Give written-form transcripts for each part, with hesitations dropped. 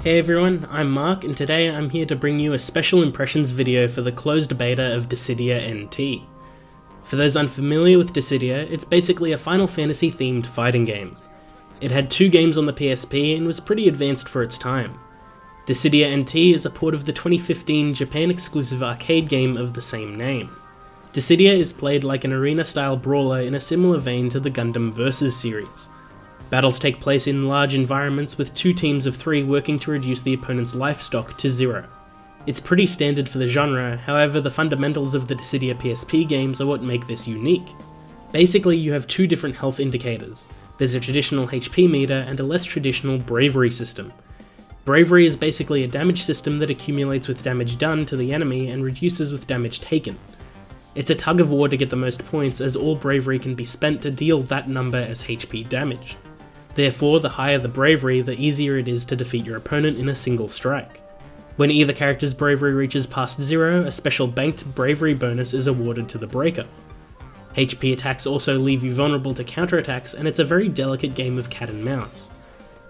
Hey everyone, I'm Mark, and today I'm here to bring you a special impressions video for the closed beta of Dissidia NT. For those unfamiliar with Dissidia, it's basically a Final Fantasy themed fighting game. It had 2 games on the PSP and was pretty advanced for its time. Dissidia NT is a port of the 2015 Japan exclusive arcade game of the same name. Dissidia is played like an arena style brawler in a similar vein to the Gundam Versus series. Battles take place in large environments with 2 teams of 3 working to reduce the opponent's life stock to 0. It's pretty standard for the genre, however the fundamentals of the Dissidia PSP games are what make this unique. Basically you have 2 different health indicators. There's a traditional HP meter and a less traditional bravery system. Bravery is basically a damage system that accumulates with damage done to the enemy and reduces with damage taken. It's a tug of war to get the most points, as all bravery can be spent to deal that number as HP damage. Therefore, the higher the bravery, the easier it is to defeat your opponent in a single strike. When either character's bravery reaches past 0, a special banked bravery bonus is awarded to the breaker. HP attacks also leave you vulnerable to counterattacks, and it's a very delicate game of cat and mouse.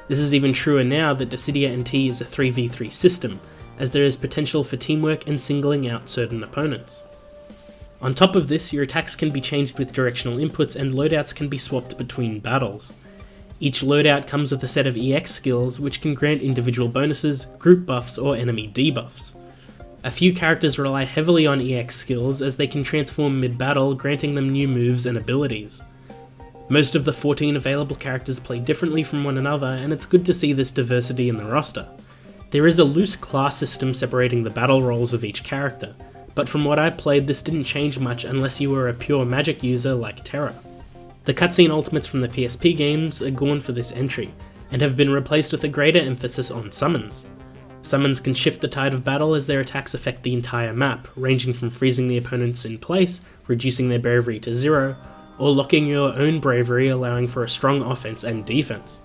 This is even truer now that Dissidia NT is a 3v3 system, as there is potential for teamwork and singling out certain opponents. On top of this, your attacks can be changed with directional inputs and loadouts can be swapped between battles. Each loadout comes with a set of EX skills which can grant individual bonuses, group buffs, or enemy debuffs. A few characters rely heavily on EX skills as they can transform mid-battle, granting them new moves and abilities. Most of the 14 available characters play differently from one another, and it's good to see this diversity in the roster. There is a loose class system separating the battle roles of each character, but from what I played this didn't change much unless you were a pure magic user like Terra. The cutscene ultimates from the PSP games are gone for this entry, and have been replaced with a greater emphasis on summons. Summons can shift the tide of battle as their attacks affect the entire map, ranging from freezing the opponents in place, reducing their bravery to 0, or locking your own bravery, allowing for a strong offense and defense.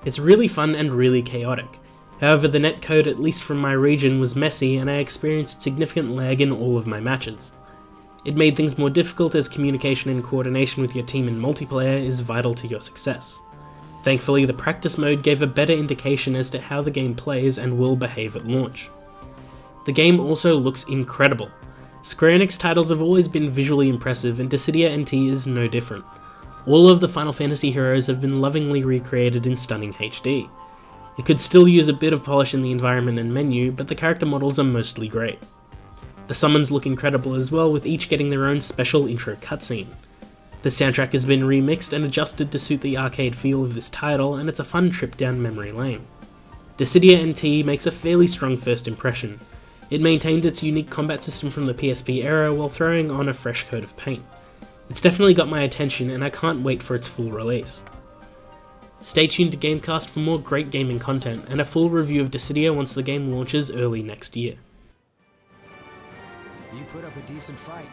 It's really fun and really chaotic. However, the netcode, at least from my region, was messy and I experienced significant lag in all of my matches. It made things more difficult as communication and coordination with your team in multiplayer is vital to your success. Thankfully, the practice mode gave a better indication as to how the game plays and will behave at launch. The game also looks incredible. Square Enix titles have always been visually impressive and Dissidia NT is no different. All of the Final Fantasy heroes have been lovingly recreated in stunning HD. It could still use a bit of polish in the environment and menu, but the character models are mostly great. The summons look incredible as well, with each getting their own special intro cutscene. The soundtrack has been remixed and adjusted to suit the arcade feel of this title, and it's a fun trip down memory lane. Dissidia NT makes a fairly strong first impression. It maintained its unique combat system from the PSP era while throwing on a fresh coat of paint. It's definitely got my attention and I can't wait for its full release. Stay tuned to GameCast for more great gaming content and a full review of Dissidia once the game launches early next year. You put up a decent fight.